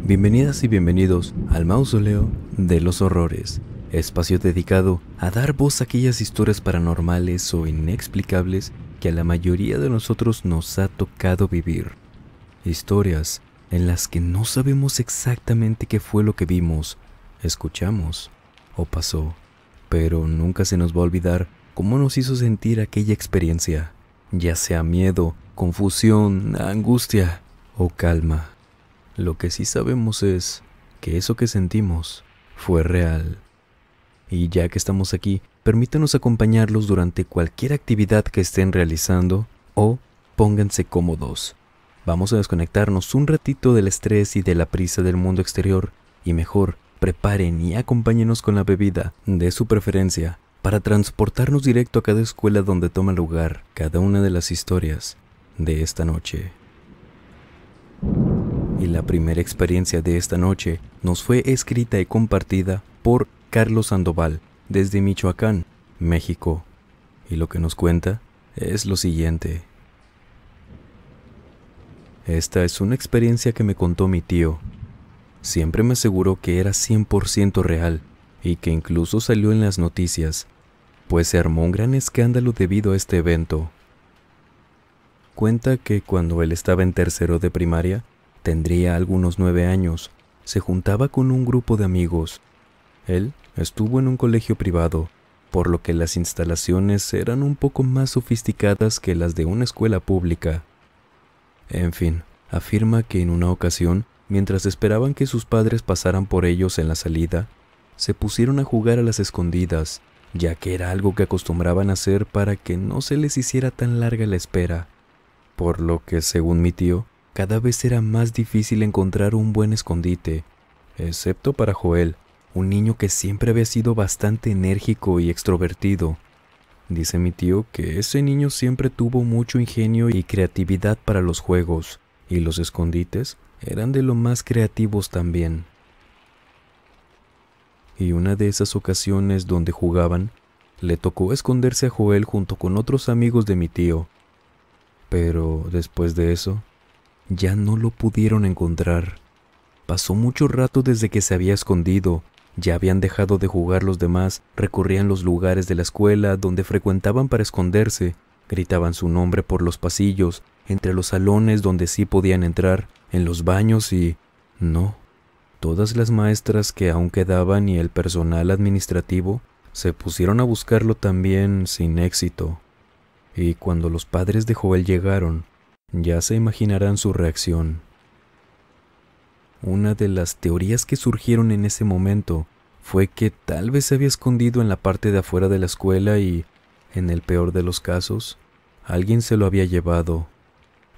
Bienvenidas y bienvenidos al Mausoleo de los Horrores, espacio dedicado a dar voz a aquellas historias paranormales o inexplicables que a la mayoría de nosotros nos ha tocado vivir. Historias en las que no sabemos exactamente qué fue lo que vimos, escuchamos o pasó, pero nunca se nos va a olvidar cómo nos hizo sentir aquella experiencia, ya sea miedo, confusión, angustia o calma. Lo que sí sabemos es que eso que sentimos fue real. Y ya que estamos aquí, permítanos acompañarlos durante cualquier actividad que estén realizando o pónganse cómodos. Vamos a desconectarnos un ratito del estrés y de la prisa del mundo exterior y mejor, preparen y acompáñenos con la bebida de su preferencia para transportarnos directo a cada escuela donde toma lugar cada una de las historias de esta noche. Y la primera experiencia de esta noche nos fue escrita y compartida por Carlos Sandoval desde Michoacán, México. Y lo que nos cuenta es lo siguiente. Esta es una experiencia que me contó mi tío. Siempre me aseguró que era 100% real y que incluso salió en las noticias, pues se armó un gran escándalo debido a este evento. Cuenta que cuando él estaba en tercero de primaria, tendría algunos 9 años, se juntaba con un grupo de amigos. Él estuvo en un colegio privado, por lo que las instalaciones eran un poco más sofisticadas que las de una escuela pública. En fin, afirma que en una ocasión, mientras esperaban que sus padres pasaran por ellos en la salida, se pusieron a jugar a las escondidas, ya que era algo que acostumbraban a hacer para que no se les hiciera tan larga la espera. Por lo que, según mi tío, cada vez era más difícil encontrar un buen escondite, excepto para Joel, un niño que siempre había sido bastante enérgico y extrovertido. Dice mi tío que ese niño siempre tuvo mucho ingenio y creatividad para los juegos, y los escondites eran de lo más creativos también. Y una de esas ocasiones donde jugaban, le tocó esconderse a Joel junto con otros amigos de mi tío. Pero después de eso, ya no lo pudieron encontrar. Pasó mucho rato desde que se había escondido, ya habían dejado de jugar los demás, recorrían los lugares de la escuela donde frecuentaban para esconderse, gritaban su nombre por los pasillos, entre los salones donde sí podían entrar, en los baños y... no, todas las maestras que aún quedaban y el personal administrativo se pusieron a buscarlo también sin éxito. Y cuando los padres de Joel llegaron, ya se imaginarán su reacción. Una de las teorías que surgieron en ese momento fue que tal vez se había escondido en la parte de afuera de la escuela y, en el peor de los casos, alguien se lo había llevado,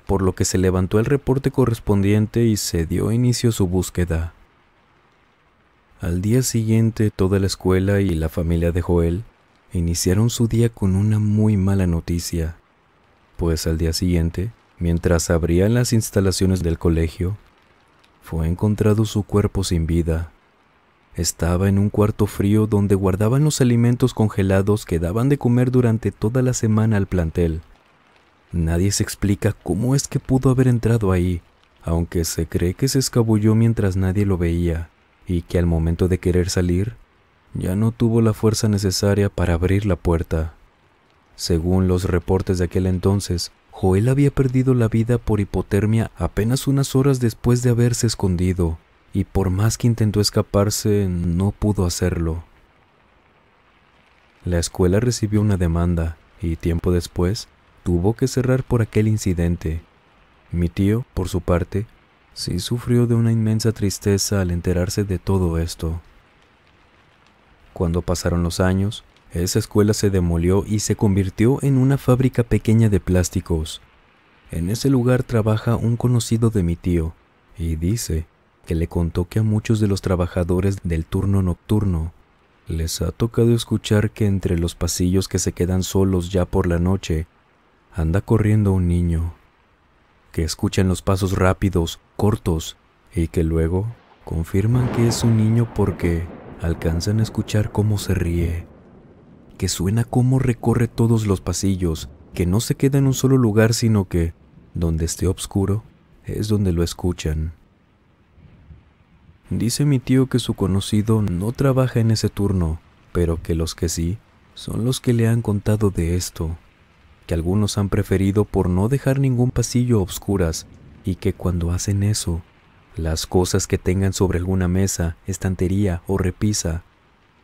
por lo que se levantó el reporte correspondiente y se dio inicio a su búsqueda. Al día siguiente, toda la escuela y la familia de Joel iniciaron su día con una muy mala noticia, pues al día siguiente, mientras abrían las instalaciones del colegio, fue encontrado su cuerpo sin vida. Estaba en un cuarto frío donde guardaban los alimentos congelados que daban de comer durante toda la semana al plantel. Nadie se explica cómo es que pudo haber entrado ahí, aunque se cree que se escabulló mientras nadie lo veía, y que al momento de querer salir, ya no tuvo la fuerza necesaria para abrir la puerta. Según los reportes de aquel entonces, Joel había perdido la vida por hipotermia apenas unas horas después de haberse escondido, y por más que intentó escaparse, no pudo hacerlo. La escuela recibió una demanda, y tiempo después, tuvo que cerrar por aquel incidente. Mi tío, por su parte, sí sufrió de una inmensa tristeza al enterarse de todo esto. Cuando pasaron los años, esa escuela se demolió y se convirtió en una fábrica pequeña de plásticos. En ese lugar trabaja un conocido de mi tío, y dice que le contó que a muchos de los trabajadores del turno nocturno les ha tocado escuchar que entre los pasillos que se quedan solos ya por la noche anda corriendo un niño, que escuchan los pasos rápidos, cortos, y que luego confirman que es un niño porque alcanzan a escuchar cómo se ríe, que suena cómo recorre todos los pasillos, que no se queda en un solo lugar, sino que, donde esté oscuro, es donde lo escuchan. Dice mi tío que su conocido no trabaja en ese turno, pero que los que sí son los que le han contado de esto, que algunos han preferido por no dejar ningún pasillo a obscuras y que cuando hacen eso, las cosas que tengan sobre alguna mesa, estantería o repisa,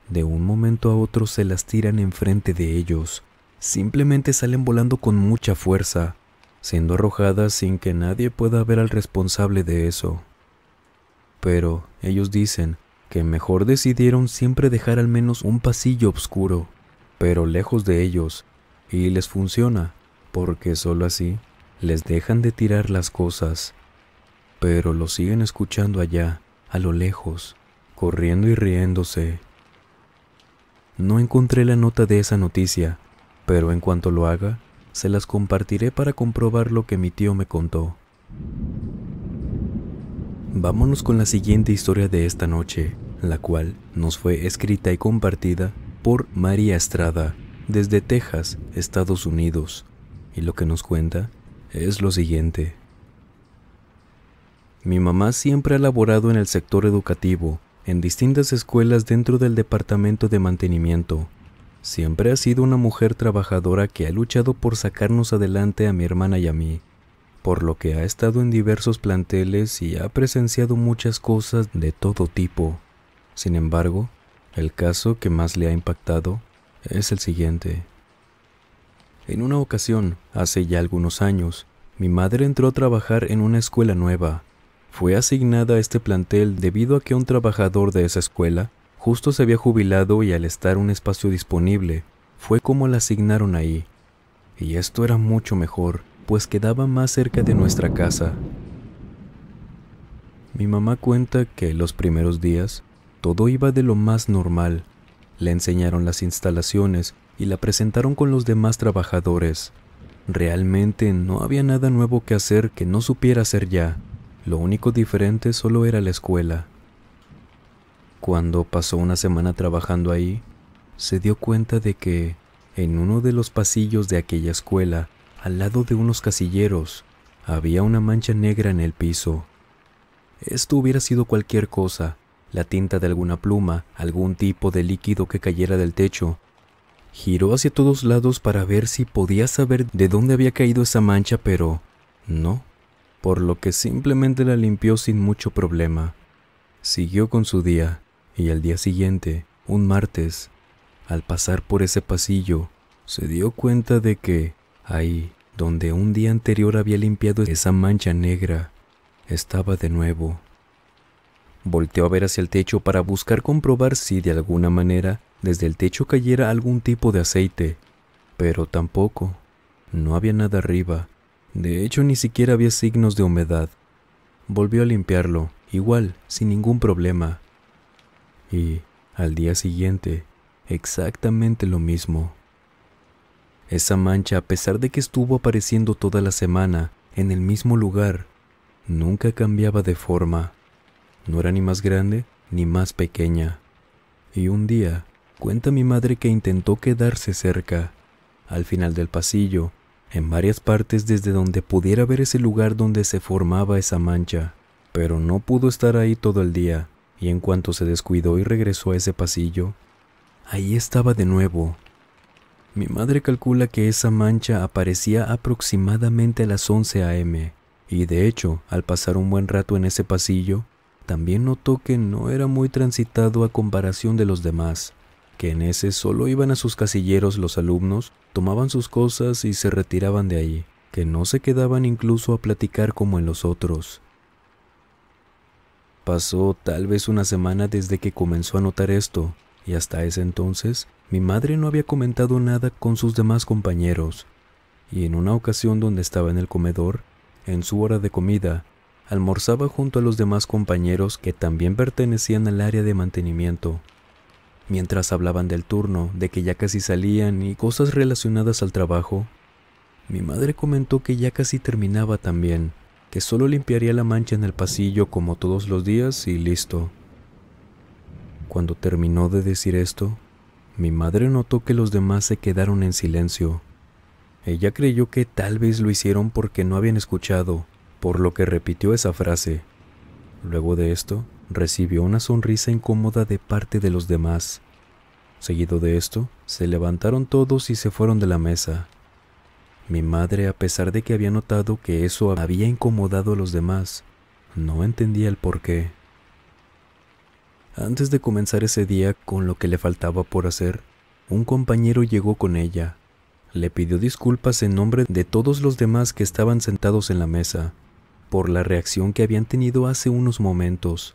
de un momento a otro se las tiran enfrente de ellos. Simplemente salen volando con mucha fuerza, siendo arrojadas sin que nadie pueda ver al responsable de eso. Pero ellos dicen que mejor decidieron siempre dejar al menos un pasillo oscuro, pero lejos de ellos, y les funciona, porque solo así les dejan de tirar las cosas. Pero lo siguen escuchando allá, a lo lejos, corriendo y riéndose. No encontré la nota de esa noticia, pero en cuanto lo haga, se las compartiré para comprobar lo que mi tío me contó. Vámonos con la siguiente historia de esta noche, la cual nos fue escrita y compartida por María Estrada, desde Texas, Estados Unidos, y lo que nos cuenta es lo siguiente. Mi mamá siempre ha laborado en el sector educativo, en distintas escuelas dentro del departamento de mantenimiento. Siempre ha sido una mujer trabajadora que ha luchado por sacarnos adelante a mi hermana y a mí, por lo que ha estado en diversos planteles y ha presenciado muchas cosas de todo tipo. Sin embargo, el caso que más le ha impactado es el siguiente. En una ocasión, hace ya algunos años, mi madre entró a trabajar en una escuela nueva. Fue asignada a este plantel debido a que un trabajador de esa escuela justo se había jubilado y al estar un espacio disponible, fue como la asignaron ahí. Y esto era mucho mejor, pues quedaba más cerca de nuestra casa. Mi mamá cuenta que los primeros días todo iba de lo más normal. Le enseñaron las instalaciones y la presentaron con los demás trabajadores. Realmente no había nada nuevo que hacer que no supiera hacer ya. Lo único diferente solo era la escuela. Cuando pasó una semana trabajando ahí, se dio cuenta de que en uno de los pasillos de aquella escuela, al lado de unos casilleros, había una mancha negra en el piso. Esto hubiera sido cualquier cosa, la tinta de alguna pluma, algún tipo de líquido que cayera del techo. Giró hacia todos lados para ver si podía saber de dónde había caído esa mancha, pero no, por lo que simplemente la limpió sin mucho problema. Siguió con su día, y al día siguiente, un martes, al pasar por ese pasillo, se dio cuenta de que ahí, donde un día anterior había limpiado esa mancha negra, estaba de nuevo. Volteó a ver hacia el techo para buscar comprobar si de alguna manera desde el techo cayera algún tipo de aceite, pero tampoco. No había nada arriba. De hecho, ni siquiera había signos de humedad. Volvió a limpiarlo, igual, sin ningún problema. Y al día siguiente, exactamente lo mismo. Esa mancha, a pesar de que estuvo apareciendo toda la semana en el mismo lugar, nunca cambiaba de forma. No era ni más grande ni más pequeña. Y un día, cuenta mi madre que intentó quedarse cerca, al final del pasillo, en varias partes desde donde pudiera ver ese lugar donde se formaba esa mancha, pero no pudo estar ahí todo el día, y en cuanto se descuidó y regresó a ese pasillo, ahí estaba de nuevo. Mi madre calcula que esa mancha aparecía aproximadamente a las 11 a.m., y de hecho, al pasar un buen rato en ese pasillo, también notó que no era muy transitado a comparación de los demás, que en ese solo iban a sus casilleros los alumnos, tomaban sus cosas y se retiraban de ahí, que no se quedaban incluso a platicar como en los otros. Pasó tal vez una semana desde que comenzó a notar esto, y hasta ese entonces mi madre no había comentado nada con sus demás compañeros, y en una ocasión donde estaba en el comedor, en su hora de comida, almorzaba junto a los demás compañeros que también pertenecían al área de mantenimiento. Mientras hablaban del turno, de que ya casi salían y cosas relacionadas al trabajo, mi madre comentó que ya casi terminaba también, que solo limpiaría la mancha en el pasillo como todos los días y listo. Cuando terminó de decir esto, mi madre notó que los demás se quedaron en silencio. Ella creyó que tal vez lo hicieron porque no habían escuchado, por lo que repitió esa frase. Luego de esto, recibió una sonrisa incómoda de parte de los demás. Seguido de esto, se levantaron todos y se fueron de la mesa. Mi madre, a pesar de que había notado que eso había incomodado a los demás, no entendía el porqué. Antes de comenzar ese día con lo que le faltaba por hacer, un compañero llegó con ella. Le pidió disculpas en nombre de todos los demás que estaban sentados en la mesa, por la reacción que habían tenido hace unos momentos.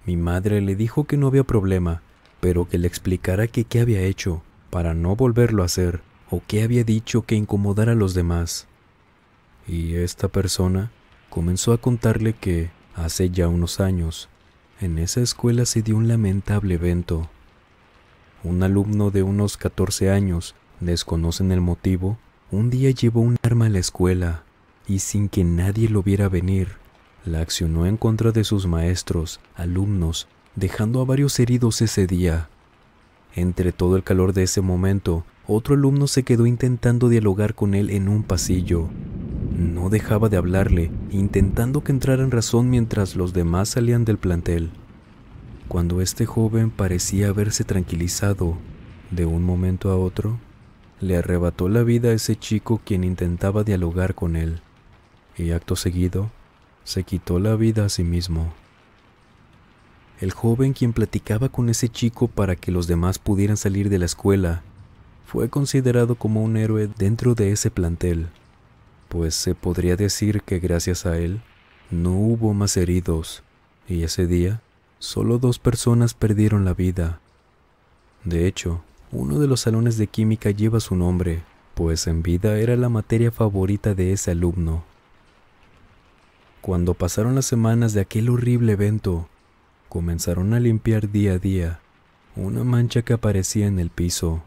Mi madre le dijo que no había problema, pero que le explicara que qué había hecho para no volverlo a hacer, o qué había dicho que incomodara a los demás. Y esta persona comenzó a contarle que, hace ya unos años, en esa escuela se dio un lamentable evento. Un alumno de unos 14 años, desconocen el motivo, un día llevó un arma a la escuela y sin que nadie lo viera venir, la accionó en contra de sus maestros, alumnos, dejando a varios heridos ese día. Entre todo el calor de ese momento, otro alumno se quedó intentando dialogar con él en un pasillo. No dejaba de hablarle, intentando que entrara en razón mientras los demás salían del plantel. Cuando este joven parecía haberse tranquilizado, de un momento a otro, le arrebató la vida a ese chico quien intentaba dialogar con él, y acto seguido, se quitó la vida a sí mismo. El joven quien platicaba con ese chico para que los demás pudieran salir de la escuela, fue considerado como un héroe dentro de ese plantel, pues se podría decir que gracias a él no hubo más heridos, y ese día solo 2 personas perdieron la vida. De hecho, uno de los salones de química lleva su nombre, pues en vida era la materia favorita de ese alumno. Cuando pasaron las semanas de aquel horrible evento, comenzaron a limpiar día a día una mancha que aparecía en el piso.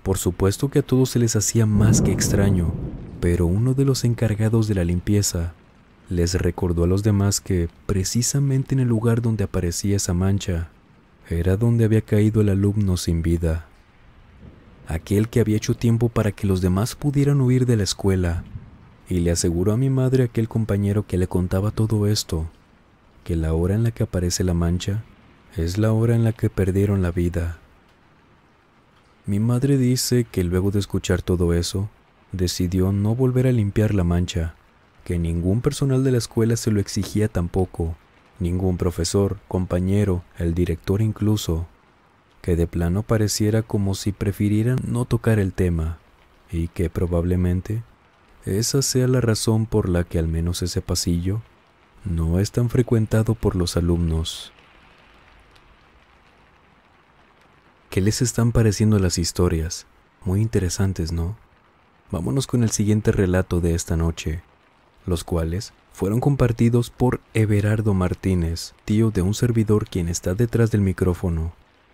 Por supuesto que a todos se les hacía más que extraño, pero uno de los encargados de la limpieza les recordó a los demás que precisamente en el lugar donde aparecía esa mancha era donde había caído el alumno sin vida, aquel que había hecho tiempo para que los demás pudieran huir de la escuela, y le aseguró a mi madre aquel compañero que le contaba todo esto, que la hora en la que aparece la mancha es la hora en la que perdieron la vida. Mi madre dice que luego de escuchar todo eso, decidió no volver a limpiar la mancha, que ningún personal de la escuela se lo exigía tampoco, ningún profesor, compañero, el director incluso, que de plano pareciera como si prefirieran no tocar el tema, y que probablemente esa sea la razón por la que al menos ese pasillo no es tan frecuentado por los alumnos. ¿Qué les están pareciendo las historias? Muy interesantes, ¿no? Vámonos con el siguiente relato de esta noche, los cuales fueron compartidos por Everardo Martínez, tío de un servidor quien está detrás del micrófono,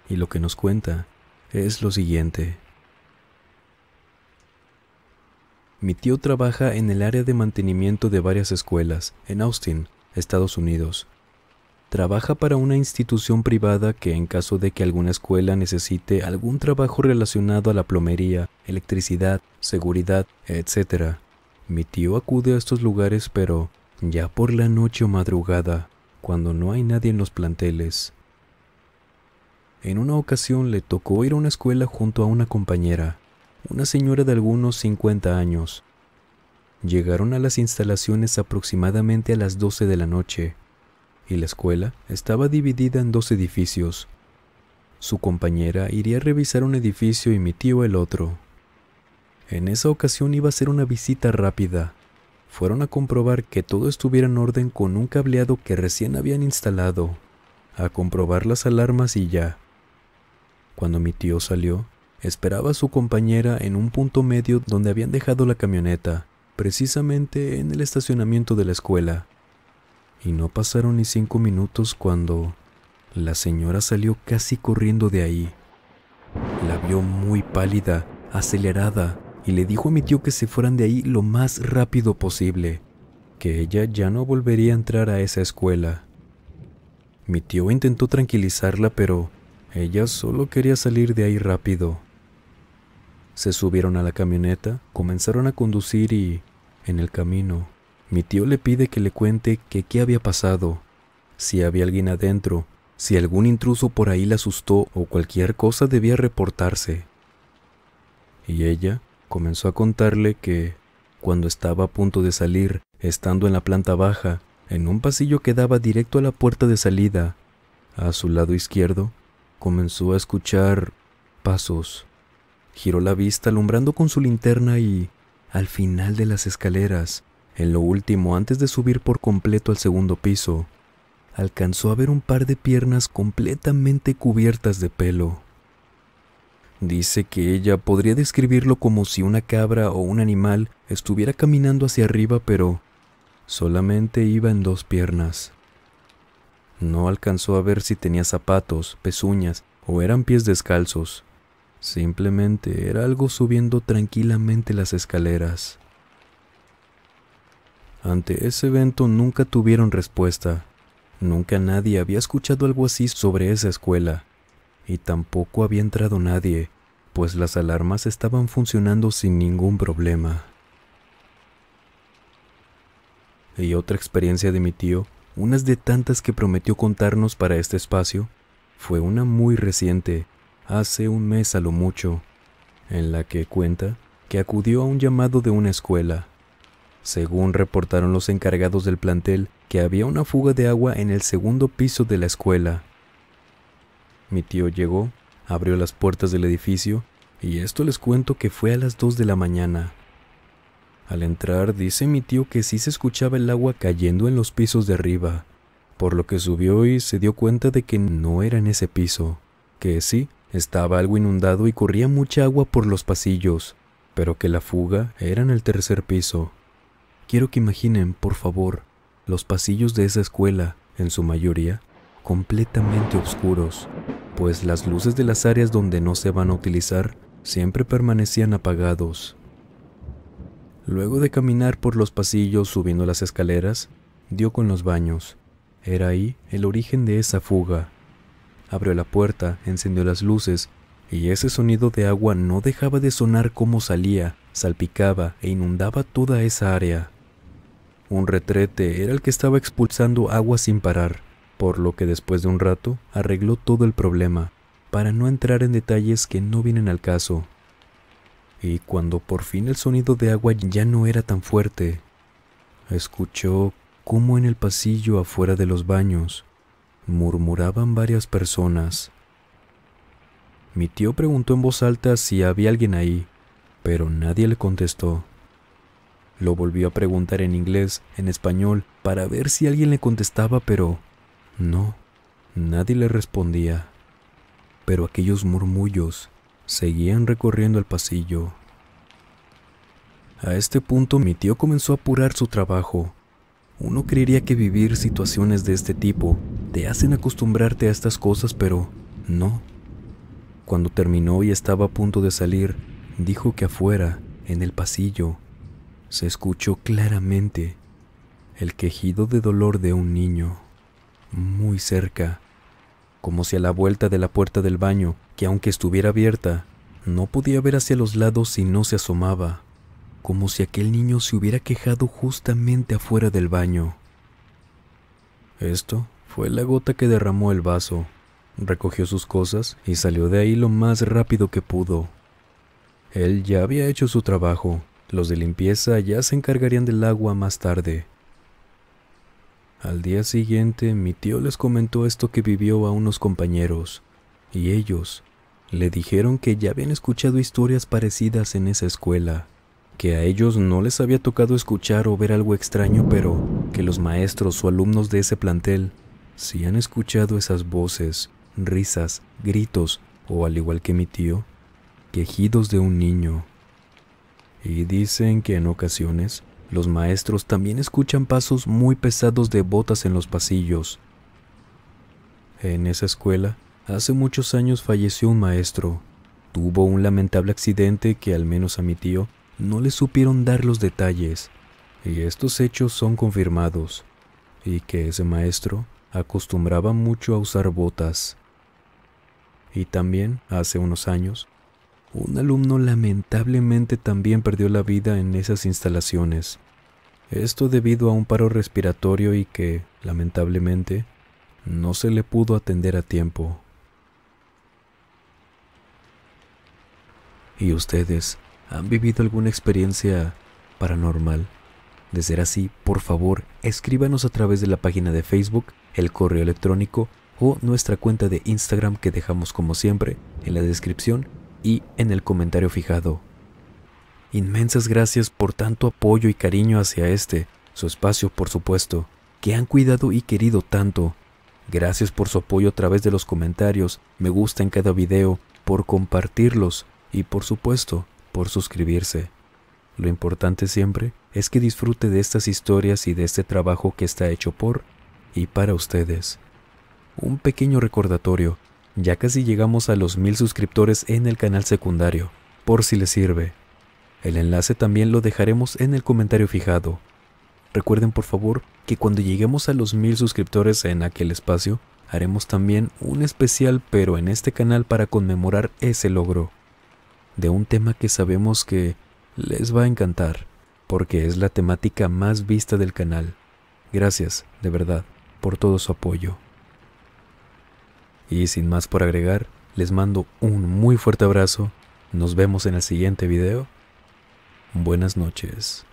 y lo que nos cuenta es lo siguiente. Mi tío trabaja en el área de mantenimiento de varias escuelas en Austin, Estados Unidos. Trabaja para una institución privada que en caso de que alguna escuela necesite algún trabajo relacionado a la plomería, electricidad, seguridad, etc., mi tío acude a estos lugares pero ya por la noche o madrugada, cuando no hay nadie en los planteles. En una ocasión le tocó ir a una escuela junto a una compañera, una señora de algunos 50 años. Llegaron a las instalaciones aproximadamente a las 12 de la noche, y la escuela estaba dividida en 2 edificios. Su compañera iría a revisar un edificio y mi tío el otro. En esa ocasión iba a ser una visita rápida. Fueron a comprobar que todo estuviera en orden con un cableado que recién habían instalado, a comprobar las alarmas y ya. Cuando mi tío salió, esperaba a su compañera en un punto medio donde habían dejado la camioneta, precisamente en el estacionamiento de la escuela. Y no pasaron ni 5 minutos cuando la señora salió casi corriendo de ahí. La vio muy pálida, acelerada, y le dijo a mi tío que se fueran de ahí lo más rápido posible, que ella ya no volvería a entrar a esa escuela. Mi tío intentó tranquilizarla, pero ella solo quería salir de ahí rápido. Se subieron a la camioneta, comenzaron a conducir y, en el camino, mi tío le pide que le cuente que qué había pasado, si había alguien adentro, si algún intruso por ahí la asustó o cualquier cosa debía reportarse. Y ella comenzó a contarle que, cuando estaba a punto de salir, estando en la planta baja, en un pasillo que daba directo a la puerta de salida, a su lado izquierdo, comenzó a escuchar pasos. Giró la vista alumbrando con su linterna y, al final de las escaleras, en lo último antes de subir por completo al segundo piso, alcanzó a ver un par de piernas completamente cubiertas de pelo. Dice que ella podría describirlo como si una cabra o un animal estuviera caminando hacia arriba, pero solamente iba en dos piernas. No alcanzó a ver si tenía zapatos, pezuñas o eran pies descalzos. Simplemente era algo subiendo tranquilamente las escaleras. Ante ese evento nunca tuvieron respuesta. Nunca nadie había escuchado algo así sobre esa escuela. Y tampoco había entrado nadie, pues las alarmas estaban funcionando sin ningún problema. Y otra experiencia de mi tío, unas de tantas que prometió contarnos para este espacio, fue una muy reciente, hace un mes a lo mucho, en la que cuenta que acudió a un llamado de una escuela. Según reportaron los encargados del plantel, que había una fuga de agua en el segundo piso de la escuela. Mi tío llegó, abrió las puertas del edificio, y esto les cuento que fue a las 2 de la mañana. Al entrar, dice mi tío que sí se escuchaba el agua cayendo en los pisos de arriba, por lo que subió y se dio cuenta de que no era en ese piso, que sí, estaba algo inundado y corría mucha agua por los pasillos, pero que la fuga era en el tercer piso. Quiero que imaginen, por favor, los pasillos de esa escuela, en su mayoría, completamente oscuros, pues las luces de las áreas donde no se van a utilizar siempre permanecían apagados. Luego de caminar por los pasillos subiendo las escaleras, dio con los baños. Era ahí el origen de esa fuga. Abrió la puerta, encendió las luces, y ese sonido de agua no dejaba de sonar como salía, salpicaba e inundaba toda esa área. Un retrete era el que estaba expulsando agua sin parar, por lo que después de un rato arregló todo el problema, para no entrar en detalles que no vienen al caso. Y cuando por fin el sonido de agua ya no era tan fuerte, escuchó cómo en el pasillo afuera de los baños murmuraban varias personas. Mi tío preguntó en voz alta si había alguien ahí, pero nadie le contestó. Lo volvió a preguntar en inglés, en español, para ver si alguien le contestaba, pero no, nadie le respondía. Pero aquellos murmullos seguían recorriendo el pasillo. A este punto mi tío comenzó a apurar su trabajo. Uno creería que vivir situaciones de este tipo te hacen acostumbrarte a estas cosas, pero no. Cuando terminó y estaba a punto de salir, dijo que afuera, en el pasillo, se escuchó claramente el quejido de dolor de un niño, muy cerca, como si a la vuelta de la puerta del baño, que aunque estuviera abierta, no podía ver hacia los lados si no se asomaba, como si aquel niño se hubiera quejado justamente afuera del baño. Esto fue la gota que derramó el vaso. Recogió sus cosas y salió de ahí lo más rápido que pudo. Él ya había hecho su trabajo. Los de limpieza ya se encargarían del agua más tarde. Al día siguiente, mi tío les comentó esto que vivió a unos compañeros, y ellos le dijeron que ya habían escuchado historias parecidas en esa escuela, que a ellos no les había tocado escuchar o ver algo extraño, pero que los maestros o alumnos de ese plantel sí han escuchado esas voces, risas, gritos o, al igual que mi tío, quejidos de un niño. Y dicen que en ocasiones los maestros también escuchan pasos muy pesados de botas en los pasillos. En esa escuela, hace muchos años falleció un maestro. Tuvo un lamentable accidente que al menos a mi tío no le supieron dar los detalles, y estos hechos son confirmados, y que ese maestro acostumbraba mucho a usar botas. Y también, hace unos años, un alumno lamentablemente también perdió la vida en esas instalaciones. Esto debido a un paro respiratorio y que, lamentablemente, no se le pudo atender a tiempo. ¿Y ustedes han vivido alguna experiencia paranormal? De ser así, por favor, escríbanos a través de la página de Facebook, el correo electrónico o nuestra cuenta de Instagram que dejamos como siempre en la descripción y en el comentario fijado. Inmensas gracias por tanto apoyo y cariño hacia su espacio por supuesto, que han cuidado y querido tanto. Gracias por su apoyo a través de los comentarios, me gusta en cada video, por compartirlos y por supuesto, por suscribirse. Lo importante siempre es que disfrute de estas historias y de este trabajo que está hecho por y para ustedes. Un pequeño recordatorio, ya casi llegamos a los 1000 suscriptores en el canal secundario, por si les sirve. El enlace también lo dejaremos en el comentario fijado. Recuerden por favor que cuando lleguemos a los 1000 suscriptores en aquel espacio, haremos también un especial pero en este canal para conmemorar ese logro, de un tema que sabemos que les va a encantar, porque es la temática más vista del canal. Gracias, de verdad, por todo su apoyo. Y sin más por agregar, les mando un muy fuerte abrazo. Nos vemos en el siguiente video. Buenas noches.